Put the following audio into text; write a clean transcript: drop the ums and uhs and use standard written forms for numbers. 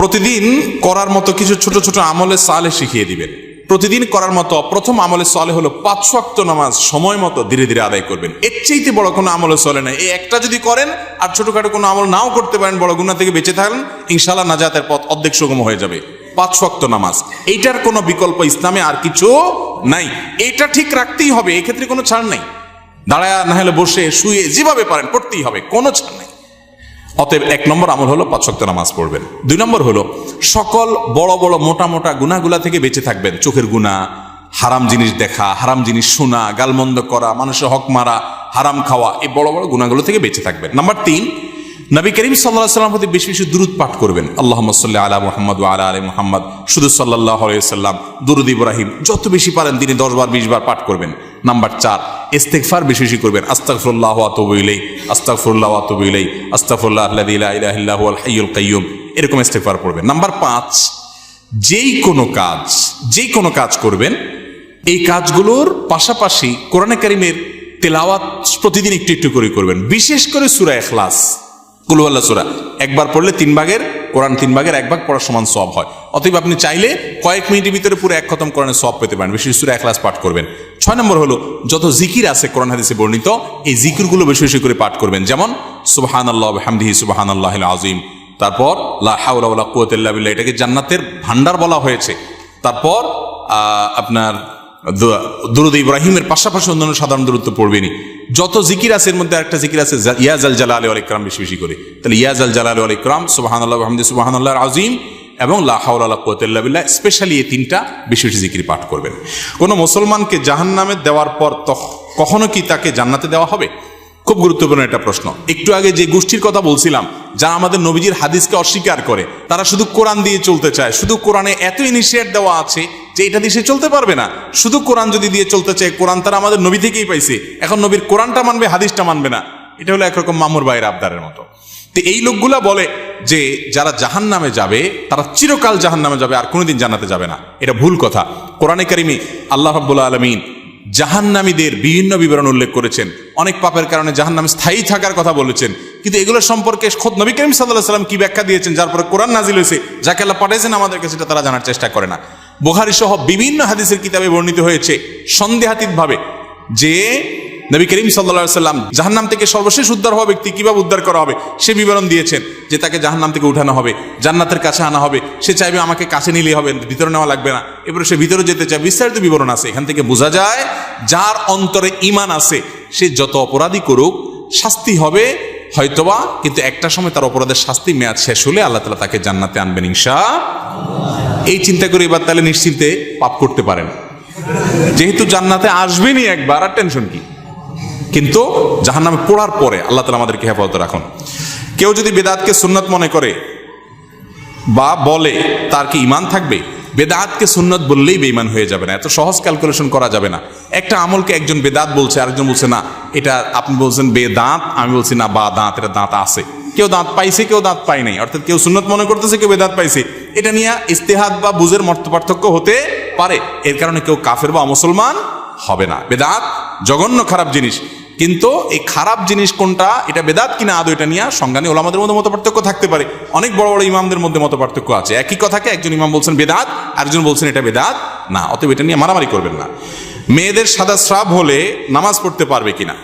প্রতিদিন করার মতো কিছু ছোট ছোট আমলে সালে শিখিয়ে দিবেন। প্রতিদিন করার মতো প্রথম আমলে সালে হলো 5 ওয়াক্ত নামাজ সময় মতো ধীরে ধীরে আদায় করবেন। এর চাইতে বড় কোনো আমলে চলে না। এই একটা যদি করেন আর ছোটখাটো কোনো আমল নাও করতে পারেন, বড় গুনাহ থেকে বেঁচে থাকেন, ইনশাআল্লাহ নাজাতের পথ অর্ধেক সুগম হয়ে যাবে। 5 ওয়াক্ত নামাজ, এইটার কোনো বিকল্প ইসলামে আর কিছু নাই। এইটা ঠিক রাখতেই হবে, এই ক্ষেত্রে কোনো ছাড় নাই। দাঁড়ায় না হলে বসে শুয়ে যেভাবে পারেন পড়তেই হবে, কোনো ছাড় নাই। অতএব 1 নম্বর আমল হলো 5 ওয়াক্ত নামাজ পড়বেন। 2 নম্বর হলো সকল বড় বড় মোটা মোটা গুনাহগুলা থেকে বেঁচে থাকবেন। চোখের গুনাহ, হারাম জিনিস দেখা, হারাম জিনিস শোনা, গালমন্দ করা, মানুষের হক মারা, হারাম খাওয়া, এই বড় বড় গুনাহগুলো থেকে বেঁচে থাকবেন। নাম্বার 3, নবী করিম সাল্লাল্লাহু আলাইহি ওয়াসাল্লাম প্রতি বেশি বেশি দুরূদ পাঠ করবেন। আল্লাহুম্মা সাল্লি আলা মুহাম্মদ ওয়া আলা আলি মুহাম্মদ, শুধু সাল্লাল্লাহু আলাইহি ওয়াসাল্লাম, দুরূদ ইব্রাহিম যত বেশি পারেন দিনে 10 বার 20 বার পাঠ করবেন। নাম্বার 4, ইস্তিগফার বেশি বেশি করবেন। আস্তাগফিরুল্লাহ ওয়া আতুবু ইলাইহি, আস্তাগফিরুল্লাহ ওয়া আতুবু ইলাইহি, আস্তাগফিরুল্লাহ আল্লাযী লা ইলাহা ইল্লা হুয়াল হাইয়ুল কাইয়্যুম, এরকম ইস্তিগফার করবেন। নাম্বার 5, যেই কোনো কাজ করবেন, এই কাজগুলোর পাশাপাশি কোরআনে কারীমের তেলাওয়াত প্রতিদিন একটু একটু করে করবেন। বিশেষ করে সূরা ইখলাস, কুল হুয়াল্লাহ সূরা একবার পড়লে 3 ভাগের কোরআন 3 ভাগের 1 ভাগ পড়ার সমান সওয়াব হয়। অতএব আপনি চাইলে কয়েক মিনিটের ভিতরে পুরো 1 খতম কোরআনের সওয়াব পেতে পারেন। বিশেষ সূরা ইখলাস পাঠ করবেন। 6 নম্বর হলো যত জিকির আছে কোরআন হাদিসে বর্ণিত, এই জিকিরগুলো বেশি বেশি করে পাঠ করবেন। যেমন সুবহানাল্লাহ ওয়া বিহামদিহি সুবহানাল্লাহিল আযীম, তারপর লা হাওলা ওয়ালা কুওয়াতা ইল্লা বিল্লাহ, এটাকে জান্নাতের ভান্ডার বলা হয়েছে। তারপর আপনার দুরূদ ইব্রাহিমের পাশাপাশি অন্যান্য সাধারণ দুরূদ তো পড়বেনই। যত জিকির আছে এর মধ্যে একটা জিকির আছে ইয়া জাল জালালি ওয়াল ইকরাম, বেশি বেশি করে। তাহলে ইয়া জাল জালালি ওয়াল ইকরাম, সুবহানাল্লাহ ওয়া বিহামদিহি সুবহানাল্লাহিল আযীম এবং লা হাওলা ওয়ালা কুওয়াতা ইল্লা বিল্লাহ, স্পেশালি এই 3টা বেশি বেশি জিকির পাঠ করবেন। কোনো মুসলমানকে জাহান্নামে দেওয়ার পর কখনো কি তাকে জান্নাতে দেওয়া হবে? খুব গুরুত্বপূর্ণ একটা প্রশ্ন। একটু আগে যে গোষ্ঠীর কথা বলছিলাম, যারা আমাদের নবীজির হাদিসকে অস্বীকার করে, তারা শুধু কোরআন দিয়ে চলতে চায়। শুধু কোরআনে এত ইনিশিয়েট দেওয়া আছে যে এটা দিয়ে সে চলতে পারবে না। শুধু কোরআন যদি দিয়ে চলতে চায়, কোরআন তারা আমাদের নবী থেকেই পাইছে, এখন নবীর কোরআনটা মানবে, হাদিসটা মানবে না। এটা হলো একরকম মামুর ভাইয়ের আবদারের মতো। তো এই লোকগুলা বলে যে যারা জাহান্নামে যাবে তারা চিরকাল জাহান্নামে যাবে, আর কোনোদিন জান্নাতে যাবে না। এটা ভুল কথা। কোরআনে কারিমে আল্লাহ রাব্বুল আলামিন জাহান্নামীদের বিভিন্ন বিবরণ উল্লেখ করেছেন। অনেক পাপের কারণে জাহান্নামে স্থায়ী থাকার কথা বলেছেন। কিন্তু এগুলো সম্পর্কে খোদ নবী করিম সাল্লাল্লাহু আলাইহি ওয়াসাল্লাম কি ব্যাখ্যা দিয়েছেন, যার পরে কোরআন নাজিল হয়েছে, যাকে আল্লাহ পাঠিয়েছেন আমাদের কাছে, সেটা তারা জানার চেষ্টা করে না। বুখারী সহ বিভিন্ন হাদিসের কিতাবে বর্ণিত হয়েছে সন্দেহাতীতভাবে যে নবী করিম সাল্লাল্লাহু আলাইহি ওয়াসাল্লাম জাহান্নাম থেকে সর্বশেষ উদ্ধার হওয়া ব্যক্তি কিভাবে উদ্ধার করা হবে সে বিবরণ দিয়েছেন। যে তাকে জাহান্নাম থেকে উঠানো হবে, জান্নাতের কাছে আনা হবে, সে চাইবে আমাকে কাছে নিলেই হবে, ভিতরে নেওয়া লাগবে না, এবারে সে ভিতরে যেতে চায়, বিস্তারিত বিবরণ আছে। এখান থেকে বোঝা যায় যার অন্তরে ঈমান আছে সে যত অপরাধী করুক শাস্তি হবে হয়তোবা, কিন্তু একটা সময় তার অপরাধের শাস্তি মেয়াদ শেষ হলে আল্লাহ তাআলা তাকে জান্নাতে আনবেন ইনশাআল্লাহ। এই চিন্তা করে এবার তাহলে নিশ্চিন্তে পাপ করতে পারেন, যেহেতু জান্নাতে আসবেনই একবার, আর টেনশন কি। কিন্তু জাহান্নামে পড়ার পরে আল্লাহ তাআলা আমাদেরকে হেফাজত রাখুন। কেউ যদি বেদাতকে সুন্নত মনে করে বা বলে, তার কি ঈমান থাকবে? বেদাতকে সুন্নত বললেই বেঈমান হয়ে যাবে না, এত সহজ ক্যালকুলেশন করা যাবে না। একটা আমলকে একজন বেদাত বলছে, আরেকজন বলছে না এটা, আপনি বলছেন বেদাত, আমি বলছি না বা দাঁত, এটা দাঁত আছে। কেউ দাঁত পাইছে, কেউ দাঁত পায় নাই, অর্থাৎ কেউ সুন্নত মনে করতেছে, কেউ বেদাত পাইছে। এটা নিয়ে ইজতিহাদ বা বুঝের মত পার্থক্য হতে পারে, এর কারণে কেউ কাফের বা মুসলমান হবে না। বেদাত জঘন্য খারাপ জিনিস, কিন্তু এই খারাপ জিনিস কোনটা, এটা বেদাত কিনা আদৌ, এটা নিয়ে সংজ্ঞা নিয়ে ওলামাদের মধ্যে মত পার্থক্য থাকতে পারে। অনেক বড় বড় ইমামদের মধ্যে মত পার্থক্য আছে। একই কথাকে একজন ইমাম বলছেন বেদাত, আরেকজন বলছেন এটা বেদাত না। অতএব এটা নিয়ে মারামারি করবেন না। মেয়েদের সাদা স্রাব হলে নামাজ পড়তে পারবে কিনা?